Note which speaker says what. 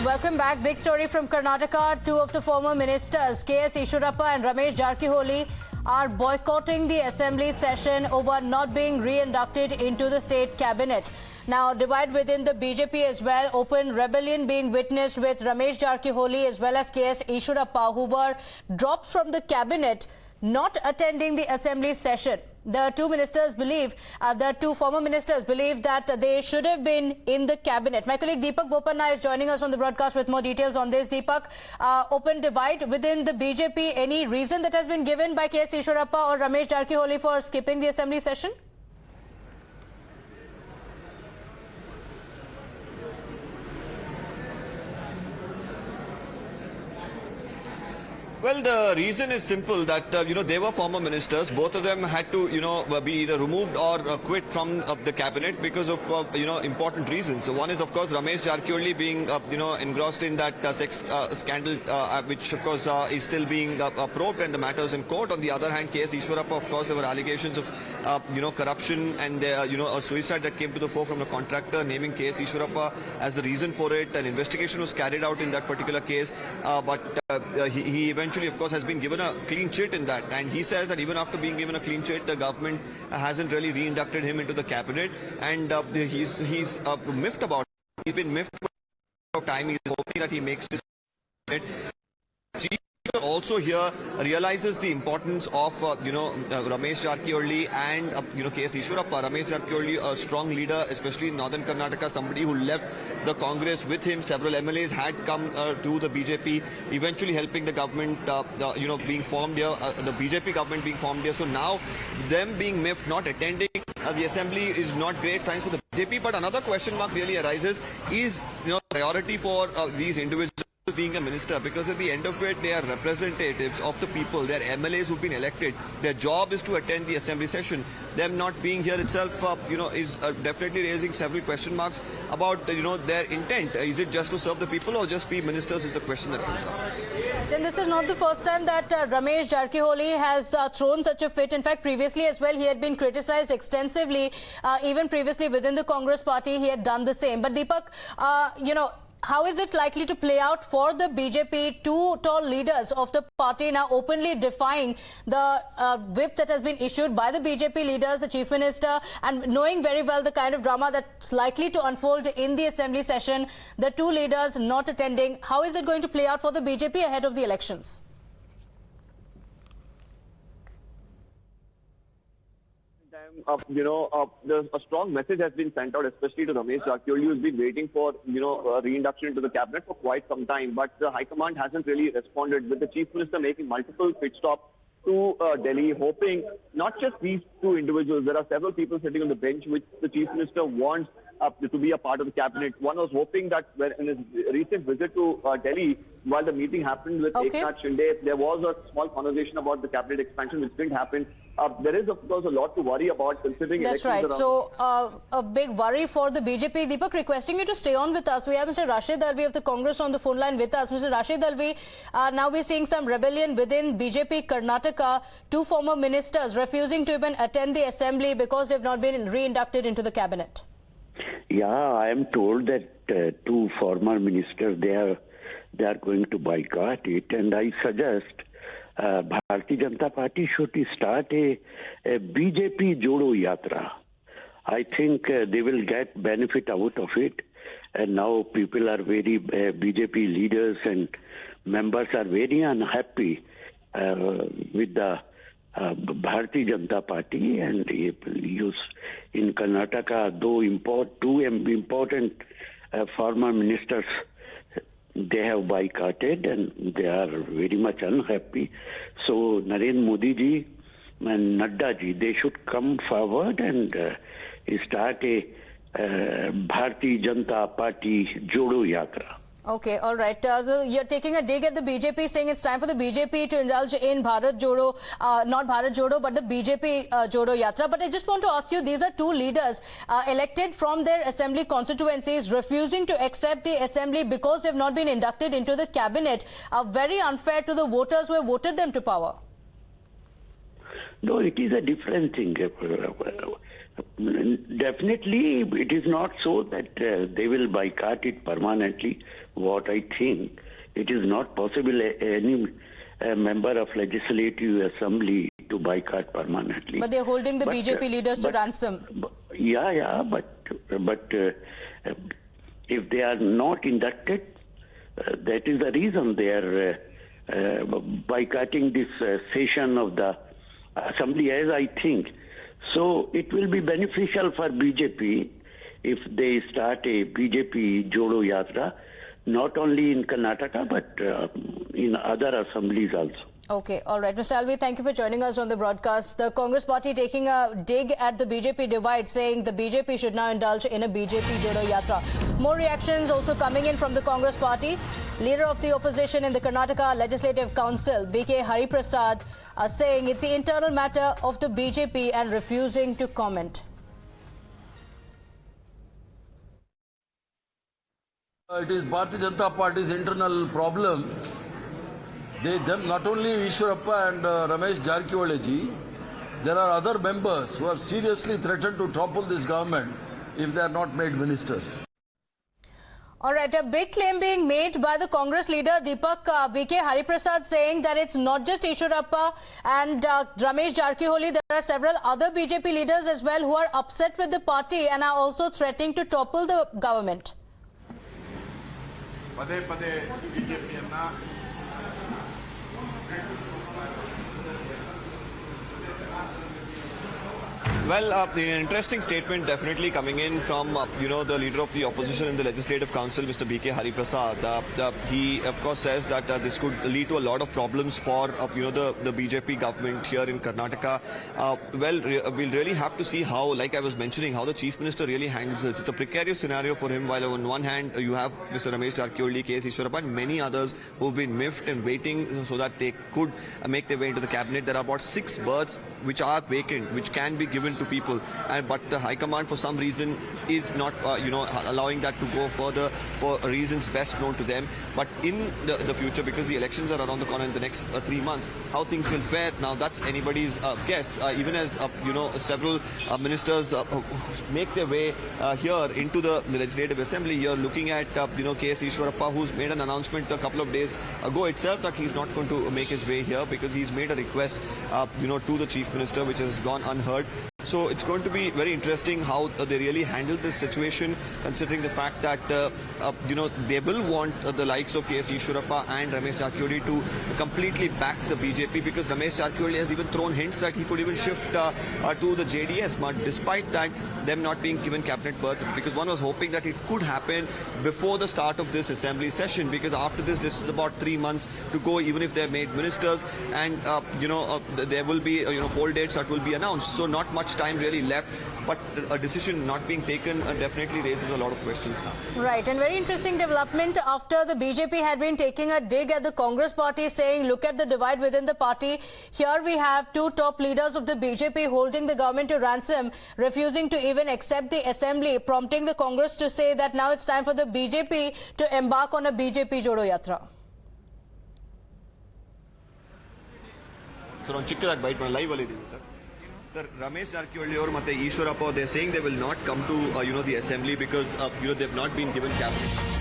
Speaker 1: Welcome back. Big story from Karnataka. Two of the former ministers, Eshwarappa and Ramesh Jarkiholi, are boycotting the assembly session over not being re-inducted into the state cabinet. Now, divide within the BJP as well. Open rebellion being witnessed with Ramesh Jarkiholi as well as Eshwarappa, who were dropped from the cabinet, not attending the assembly session. The two ministers believe, the two former ministers believe that they should have been in the cabinet. My colleague Deepak Bopanna is joining us on the broadcast with more details on this. Deepak, open divide within the BJP. Any reason that has been given by Eshwarappa or Ramesh Jarkiholi for skipping the assembly session?
Speaker 2: Well, the reason is simple that, they were former ministers. Both of them had to, be either removed or quit from the cabinet because of, important reasons. So one is, of course, Ramesh Jarkiholi being, engrossed in that sex scandal, which, of course, is still being probed and the matters in court. On the other hand, Eshwarappa, of course, there were allegations of, corruption and, a suicide that came to the fore from a contractor, naming Eshwarappa as the reason for it. An investigation was carried out in that particular case, but he eventually, of course, has been given a clean chit in that, and he says that even after being given a clean chit, the government hasn't really re-inducted him into the cabinet, and he's miffed about it. He's been miffed for time. He's hoping that he makes his cabinet. Also here realizes the importance of Ramesh Jarkiholi and Eshwarappa. Ramesh Jarkiholi, a strong leader, especially in northern Karnataka, somebody who left the Congress with him. Several MLAs had come to the BJP, eventually helping the government, being formed here, the BJP government being formed here. So now them being miffed, not attending the assembly is not great signs for the BJP. But another question mark really arises: is priority for these individuals being a minister, because at the end of it they are representatives of the people. They are MLAs who've been elected. Their job is to attend the assembly session. Them not being here itself is definitely raising several question marks about their intent. Is it just to serve the people or just be ministers, is the question that comes up.
Speaker 1: And this is not the first time that Ramesh Jarkiholi has thrown such a fit. In fact, previously as well he had been criticized extensively. Even previously within the Congress party he had done the same. But Deepak, how is it likely to play out for the BJP? Two tall leaders of the party now openly defying the whip that has been issued by the BJP leaders, the Chief Minister, and knowing very well the kind of drama that's likely to unfold in the assembly session, the two leaders not attending. How is it going to play out for the BJP ahead of the elections?
Speaker 3: A strong message has been sent out, especially to Ramesh Jarkiholi, who's been waiting for, reinduction into the cabinet for quite some time. But the High Command hasn't really responded, with the Chief Minister making multiple pit stops to Delhi, hoping not just these two individuals. There are several people sitting on the bench which the Chief Minister wants to be a part of the cabinet. One was hoping that in his recent visit to Delhi, while the meeting happened with Eknath Shinde, there was a small conversation about the cabinet expansion, which didn't happen. There is, of course, a lot to worry about considering
Speaker 1: elections. That's right. So, a big worry for the BJP. Deepak, requesting you to stay on with us. We have Mr. Rashid Alvi of the Congress on the phone line with us. Mr. Rashid Alvi, now we're seeing some rebellion within BJP Karnataka. Two former ministers refusing to even attend the assembly because they've not been re-inducted into the cabinet.
Speaker 4: Yeah, I am told that two former ministers, they are going to boycott it, and I suggest Bharatiya Janata Party should start a BJP Jodo Yatra. I think they will get benefit out of it, and now people are very BJP leaders and members are very unhappy with the Bharatiya Janata Party, and use in Karnataka, though two important former ministers, they have boycotted and they are very much unhappy. So Narendra Modi ji and Nadda ji, they should come forward and start a Bharatiya Janata Party Jodo Yatra.
Speaker 1: Okay, all right. So you're taking a dig at the BJP, saying it's time for the BJP to indulge in Bharat Jodo, not Bharat Jodo, but the BJP Jodo Yatra. But I just want to ask you, these are two leaders elected from their assembly constituencies, refusing to accept the assembly because they've not been inducted into the cabinet. Very unfair to the voters who have voted them to power.
Speaker 4: No, it is a different thing. Definitely, it is not so that they will boycott it permanently. What I think, it is not possible any member of Legislative Assembly to boycott permanently.
Speaker 1: But they're holding the BJP leaders to ransom.
Speaker 4: But if they are not inducted, that is the reason they are boycotting this session of the Assembly, as I think. So it will be beneficial for BJP if they start a BJP Jodo Yatra, not only in Karnataka but in other assemblies also.
Speaker 1: Okay, all right. Mr. Alvi, thank you for joining us on the broadcast. The Congress party taking a dig at the BJP divide, saying the BJP should now indulge in a BJP Jodo Yatra. More reactions also coming in from the Congress party. Leader of the opposition in the Karnataka Legislative Council, B.K. Hariprasad, saying it's the internal matter of the BJP and refusing to comment.
Speaker 5: It is Bharatiya Janata Party's internal problem. Them, not only Eshwarappa and Ramesh Jarkiholi ji, there are other members who have seriously threatened to topple this government if they are not made ministers.
Speaker 1: All right, a big claim being made by the Congress leader Deepak B.K. Hariprasad, saying that it's not just Eshwarappa and Ramesh Jarkiholi. There are several other BJP leaders as well who are upset with the party and are also threatening to topple the government.
Speaker 2: Well, an interesting statement definitely coming in from, the leader of the opposition in the Legislative Council, Mr. B.K. Hariprasad. He, of course, says that this could lead to a lot of problems for, the BJP government here in Karnataka. We'll really have to see how, like I was mentioning, how the Chief Minister really handles it. It's a precarious scenario for him, while on one hand, you have Mr. Ramesh Jarkiholi, K.S. Eshwarappa, and many others who've been miffed and waiting so that they could make their way into the cabinet. There are about 6 berths which are vacant, which can be given to people, but the High Command for some reason is not allowing that to go further for reasons best known to them. But in the future, because the elections are around the corner in the next 3 months, how things will fare now, that's anybody's guess. Even as several ministers make their way here into the Legislative Assembly, you're looking at K.S. Eshwarappa, who's made an announcement a couple of days ago itself that he's not going to make his way here because he's made a request to the Chief Minister, which has gone unheard. So it's going to be very interesting how they really handle this situation, considering the fact that, they will want the likes of K.S. Eshwarappa and Ramesh Jarkiholi to completely back the BJP, because Ramesh Jarkiholi has even thrown hints that he could even shift to the JDS, but despite that, them not being given cabinet berths, because one was hoping that it could happen before the start of this assembly session, because after this is about 3 months to go, even if they're made ministers, and, there will be, poll dates that will be announced. So not much time really left, but a decision not being taken definitely raises a lot of questions now.
Speaker 1: Right, and very interesting development after the BJP had been taking a dig at the Congress party, saying look at the divide within the party. Here we have 2 top leaders of the BJP holding the government to ransom, refusing to even accept the assembly, prompting the Congress to say that now it's time for the BJP to embark on a BJP Jodo Yatra.
Speaker 2: So on Chikkadagi bite live sir. Sir, Ramesh Jarkiholi or Eshwarappa, they're saying they will not come to the assembly because they've not been given cabinet.